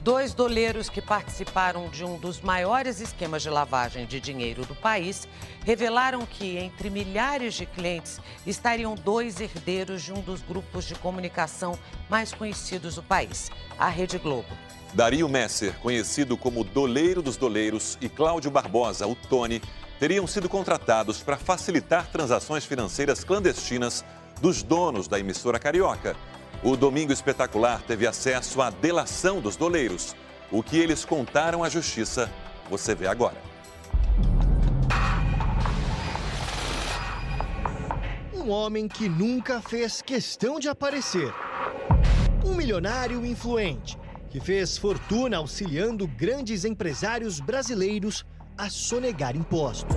Dois doleiros que participaram de um dos maiores esquemas de lavagem de dinheiro do país revelaram que, entre milhares de clientes, estariam dois herdeiros de um dos grupos de comunicação mais conhecidos do país, a Rede Globo. Dario Messer, conhecido como Doleiro dos Doleiros, e Cláudio Barbosa, o Tony, teriam sido contratados para facilitar transações financeiras clandestinas dos donos da emissora carioca. O Domingo Espetacular teve acesso à delação dos doleiros. O que eles contaram à justiça, você vê agora. Um homem que nunca fez questão de aparecer. Um milionário influente que fez fortuna auxiliando grandes empresários brasileiros a sonegar impostos.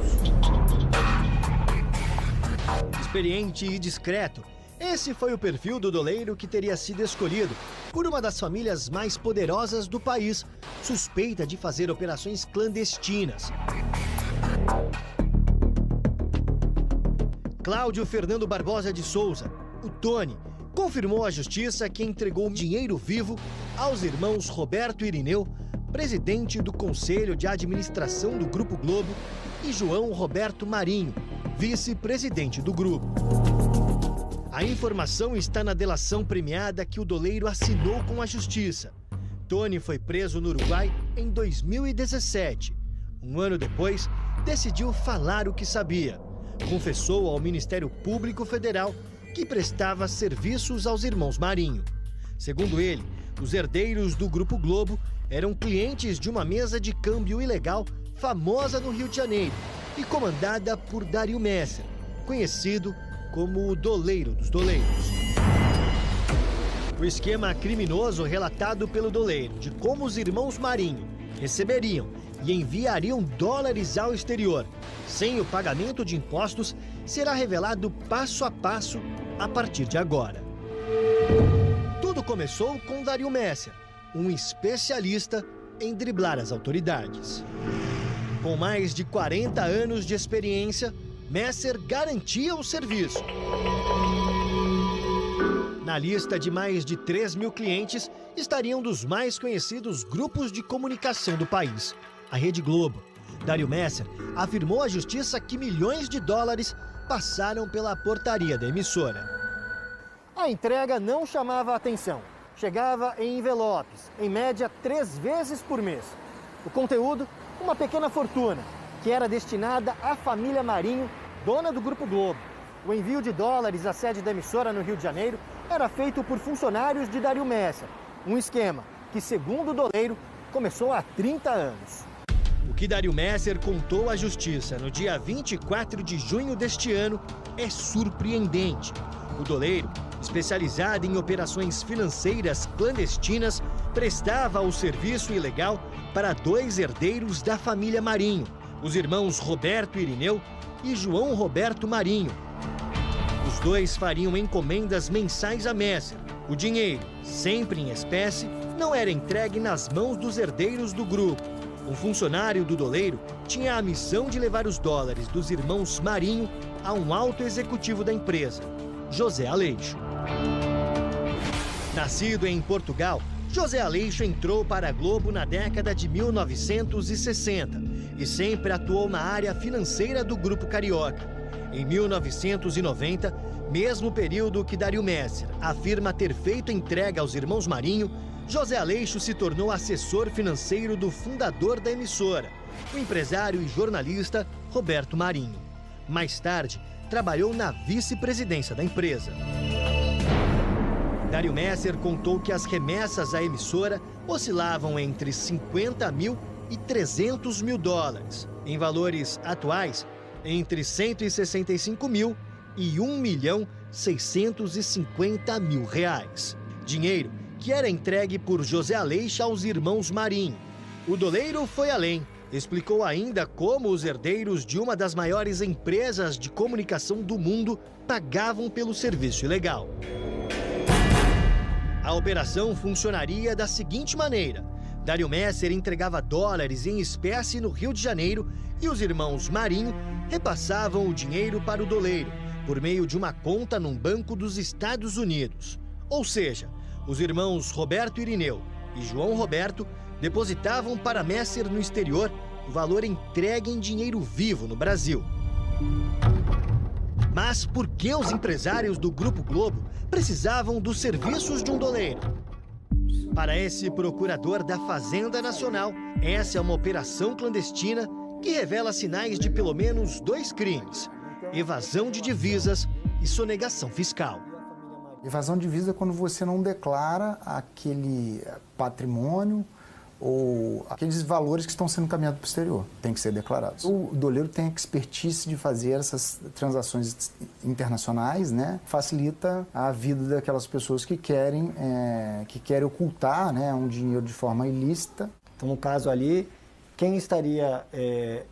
Experiente e discreto, esse foi o perfil do doleiro que teria sido escolhido por uma das famílias mais poderosas do país, suspeita de fazer operações clandestinas. Cláudio Fernando Barbosa de Souza, o Tony, confirmou à justiça que entregou dinheiro vivo aos irmãos Roberto Irineu, presidente do Conselho de Administração do Grupo Globo, e João Roberto Marinho, vice-presidente do grupo. A informação está na delação premiada que o doleiro assinou com a justiça. Tony foi preso no Uruguai em 2017. Um ano depois, decidiu falar o que sabia. Confessou ao Ministério Público Federal que prestava serviços aos irmãos Marinho. Segundo ele, os herdeiros do Grupo Globo eram clientes de uma mesa de câmbio ilegal famosa no Rio de Janeiro e comandada por Dario Messer, conhecido como o Doleiro dos Doleiros. O esquema criminoso relatado pelo doleiro de como os irmãos Marinho receberiam e enviariam dólares ao exterior sem o pagamento de impostos será revelado passo a passo a partir de agora. Tudo começou com Dario Messer, um especialista em driblar as autoridades. Com mais de 40 anos de experiência, Messer garantia o serviço. Na lista de mais de 3 mil clientes estariam dos mais conhecidos grupos de comunicação do país, a Rede Globo. Dario Messer afirmou à justiça que milhões de dólares passaram pela portaria da emissora. A entrega não chamava a atenção. Chegava em envelopes, em média 3 vezes por mês. O conteúdo, uma pequena fortuna, que era destinada à família Marinho, dona do Grupo Globo. O envio de dólares à sede da emissora no Rio de Janeiro era feito por funcionários de Dario Messer. Um esquema que, segundo o doleiro, começou há 30 anos. O que Dario Messer contou à justiça no dia 24 de junho deste ano é surpreendente. O doleiro, especializado em operações financeiras clandestinas, prestava o serviço ilegal para 2 herdeiros da família Marinho, os irmãos Roberto Irineu e João Roberto Marinho. Os dois fariam encomendas mensais a Messer. O dinheiro, sempre em espécie, não era entregue nas mãos dos herdeiros do grupo. Um funcionário do doleiro tinha a missão de levar os dólares dos irmãos Marinho a um alto executivo da empresa, José Aleixo. Nascido em Portugal, José Aleixo entrou para a Globo na década de 1960 e sempre atuou na área financeira do Grupo Carioca. Em 1990, mesmo período que Dario Messer afirma ter feito entrega aos irmãos Marinho, José Aleixo se tornou assessor financeiro do fundador da emissora, o empresário e jornalista Roberto Marinho. Mais tarde, trabalhou na vice-presidência da empresa. Dario Messer contou que as remessas à emissora oscilavam entre 50 mil e 300 mil dólares. Em valores atuais, entre 165 mil e 1.650.000 reais. Dinheiro que era entregue por José Aleixo aos irmãos Marinho. O doleiro foi além. Explicou ainda como os herdeiros de uma das maiores empresas de comunicação do mundo pagavam pelo serviço ilegal. A operação funcionaria da seguinte maneira: Dario Messer entregava dólares em espécie no Rio de Janeiro e os irmãos Marinho repassavam o dinheiro para o doleiro por meio de uma conta num banco dos Estados Unidos. Ou seja, os irmãos Roberto Irineu e João Roberto depositavam para Messer no exterior o valor entregue em dinheiro vivo no Brasil. Mas por que os empresários do Grupo Globo precisavam dos serviços de um doleiro? Para esse procurador da Fazenda Nacional, essa é uma operação clandestina que revela sinais de pelo menos 2 crimes: evasão de divisas e sonegação fiscal. Evasão de divisa é quando você não declara aquele patrimônio ou aqueles valores que estão sendo encaminhados para o exterior. Tem que ser declarados. O doleiro tem a expertise de fazer essas transações internacionais, né? Facilita a vida daquelas pessoas que querem ocultar, né, um dinheiro de forma ilícita. Então, no caso ali, quem estaria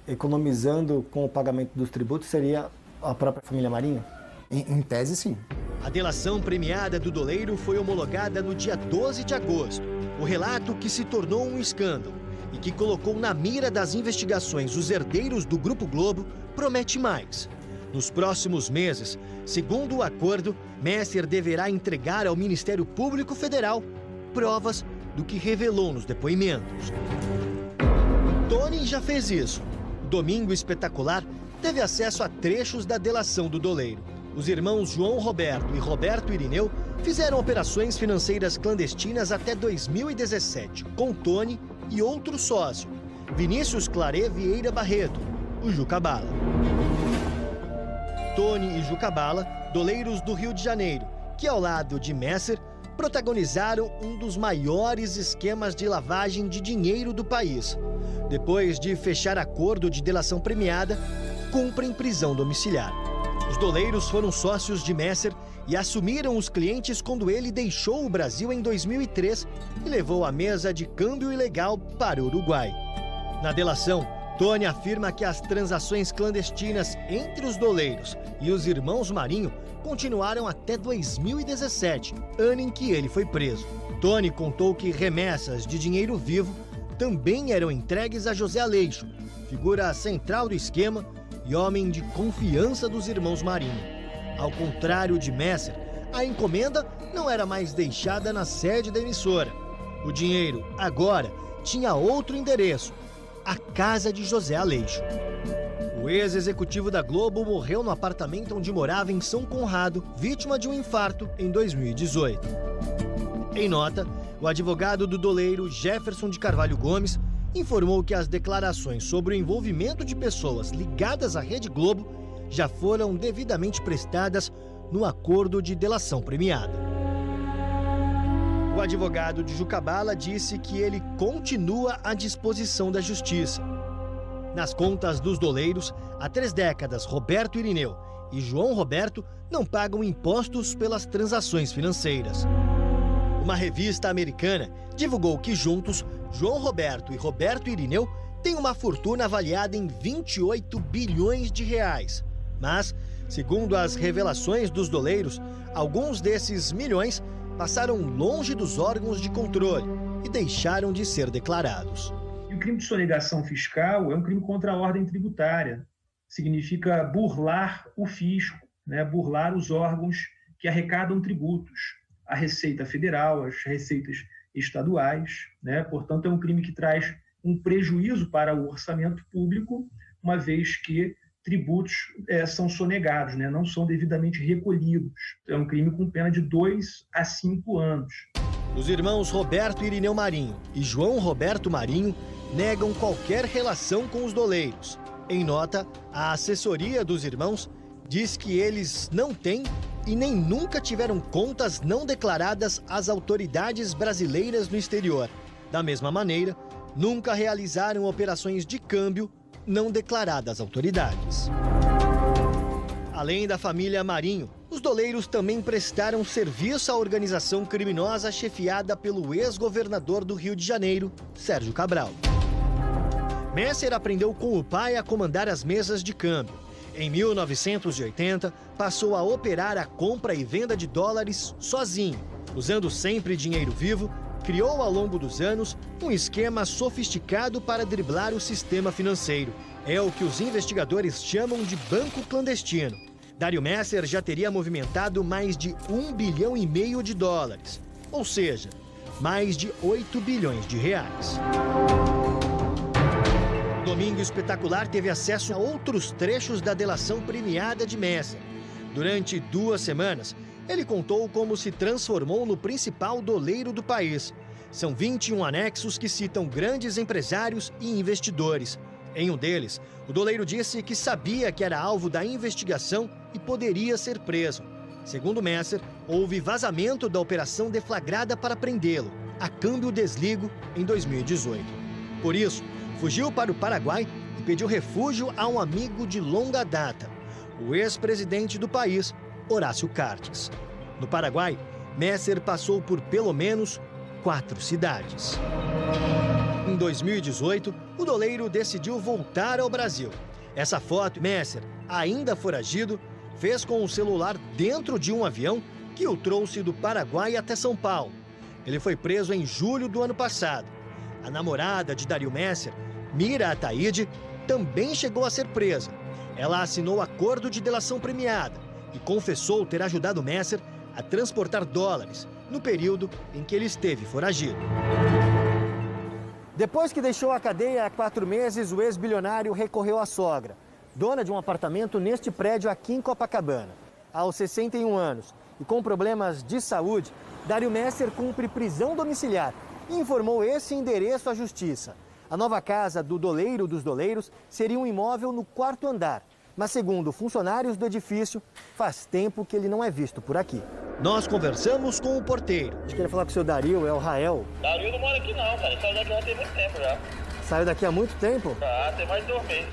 economizando com o pagamento dos tributos seria a própria família Marinho? Em tese, sim. A delação premiada do doleiro foi homologada no dia 12 de agosto. O relato, que se tornou um escândalo e que colocou na mira das investigações os herdeiros do Grupo Globo, promete mais. Nos próximos meses, segundo o acordo, Messer deverá entregar ao Ministério Público Federal provas do que revelou nos depoimentos. Tony já fez isso. O Domingo Espetacular teve acesso a trechos da delação do doleiro. Os irmãos João Roberto e Roberto Irineu fizeram operações financeiras clandestinas até 2017, com Tony e outro sócio, Vinícius Claré Vieira Barreto, o Juca Bala. Tony e Juca Bala, doleiros do Rio de Janeiro, que ao lado de Messer, protagonizaram um dos maiores esquemas de lavagem de dinheiro do país. Depois de fechar acordo de delação premiada, cumprem prisão domiciliar. Os doleiros foram sócios de Messer e assumiram os clientes quando ele deixou o Brasil em 2003 e levou a mesa de câmbio ilegal para o Uruguai. Na delação, Tony afirma que as transações clandestinas entre os doleiros e os irmãos Marinho continuaram até 2017, ano em que ele foi preso. Tony contou que remessas de dinheiro vivo também eram entregues a José Aleixo, figura central do esquema e homem de confiança dos irmãos Marinho. Ao contrário de Messer, a encomenda não era mais deixada na sede da emissora. O dinheiro, agora, tinha outro endereço: a casa de José Aleixo. O ex-executivo da Globo morreu no apartamento onde morava em São Conrado, vítima de um infarto, em 2018. Em nota, o advogado do doleiro, Jefferson de Carvalho Gomes, informou que as declarações sobre o envolvimento de pessoas ligadas à Rede Globo já foram devidamente prestadas no acordo de delação premiada. O advogado de Juca Bala disse que ele continua à disposição da Justiça. Nas contas dos doleiros, há 3 décadas, Roberto Irineu e João Roberto não pagam impostos pelas transações financeiras. Uma revista americana divulgou que juntos, João Roberto e Roberto Irineu têm uma fortuna avaliada em 28 bilhões de reais. Mas, segundo as revelações dos doleiros, alguns desses milhões passaram longe dos órgãos de controle e deixaram de ser declarados. E o crime de sonegação fiscal é um crime contra a ordem tributária. Significa burlar o fisco, né? Burlar os órgãos que arrecadam tributos. A Receita Federal, as receitas estaduais, né? Portanto, é um crime que traz um prejuízo para o orçamento público, uma vez que tributos são sonegados, né? Não são devidamente recolhidos. É um crime com pena de 2 a 5 anos. Os irmãos Roberto Irineu Marinho e João Roberto Marinho negam qualquer relação com os doleiros. Em nota, a assessoria dos irmãos diz que eles não têm e nem nunca tiveram contas não declaradas às autoridades brasileiras no exterior. Da mesma maneira, nunca realizaram operações de câmbio não declaradas às autoridades. Além da família Marinho, os doleiros também prestaram serviço à organização criminosa chefiada pelo ex-governador do Rio de Janeiro, Sérgio Cabral. Messer aprendeu com o pai a comandar as mesas de câmbio. Em 1980, passou a operar a compra e venda de dólares sozinho. Usando sempre dinheiro vivo, criou ao longo dos anos um esquema sofisticado para driblar o sistema financeiro. É o que os investigadores chamam de banco clandestino. Dário Messer já teria movimentado mais de 1,5 bilhão de dólares. Ou seja, mais de 8 bilhões de reais. Domingo Espetacular teve acesso a outros trechos da delação premiada de Messer. Durante 2 semanas, ele contou como se transformou no principal doleiro do país. São 21 anexos que citam grandes empresários e investidores. Em um deles, o doleiro disse que sabia que era alvo da investigação e poderia ser preso. Segundo Messer, houve vazamento da operação deflagrada para prendê-lo, a câmbio desligo, em 2018. Por isso, fugiu para o Paraguai e pediu refúgio a um amigo de longa data, o ex-presidente do país, Horácio Cartes. No Paraguai, Messer passou por pelo menos 4 cidades. Em 2018, o doleiro decidiu voltar ao Brasil. Essa foto, Messer, ainda foragido, fez com o celular dentro de um avião que o trouxe do Paraguai até São Paulo. Ele foi preso em julho do ano passado. A namorada de Dario Messer, Mira Ataíde, também chegou a ser presa. Ela assinou acordo de delação premiada e confessou ter ajudado Messer a transportar dólares no período em que ele esteve foragido. Depois que deixou a cadeia há 4 meses, o ex-bilionário recorreu à sogra, dona de um apartamento neste prédio aqui em Copacabana. Aos 61 anos e com problemas de saúde, Dario Messer cumpre prisão domiciliar e informou esse endereço à justiça. A nova casa do doleiro dos doleiros seria um imóvel no 4º andar. Mas, segundo funcionários do edifício, faz tempo que ele não é visto por aqui. Nós conversamos com o porteiro. A gente queria falar com o seu Dario, é o Rael. Dario não mora aqui não, cara. Saiu daqui já tem muito tempo já. Saiu daqui há muito tempo? Ah, tem mais de 2 meses.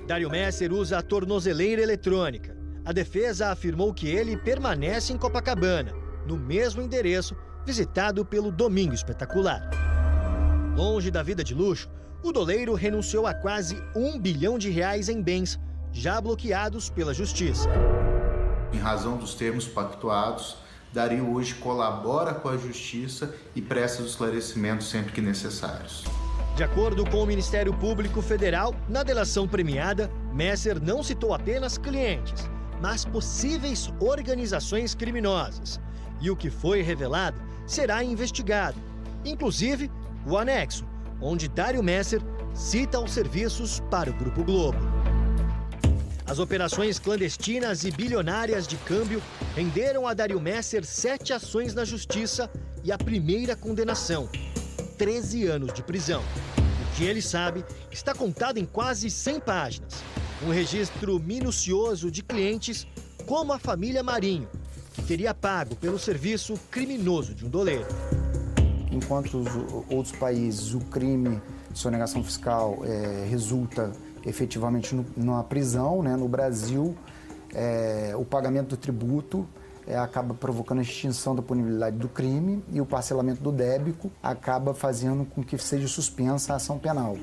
Dario Messer usa a tornozeleira eletrônica. A defesa afirmou que ele permanece em Copacabana, no mesmo endereço visitado pelo Domingo Espetacular. Longe da vida de luxo, o doleiro renunciou a quase R$1 bilhão em bens, já bloqueados pela justiça. Em razão dos termos pactuados, Dario hoje colabora com a justiça e presta os esclarecimentos sempre que necessários. De acordo com o Ministério Público Federal, na delação premiada, Messer não citou apenas clientes, mas possíveis organizações criminosas. E o que foi revelado será investigado, inclusive o anexo, onde Dario Messer cita os serviços para o Grupo Globo. As operações clandestinas e bilionárias de câmbio renderam a Dario Messer 7 ações na justiça e a primeira condenação, 13 anos de prisão. O que ele sabe está contado em quase 100 páginas. Um registro minucioso de clientes como a família Marinho, que teria pago pelo serviço criminoso de um doleiro. Enquanto os outros países o crime de sonegação fiscal resulta efetivamente numa prisão, né? No Brasil, o pagamento do tributo acaba provocando a extinção da punibilidade do crime e o parcelamento do débito acaba fazendo com que seja suspensa a ação penal.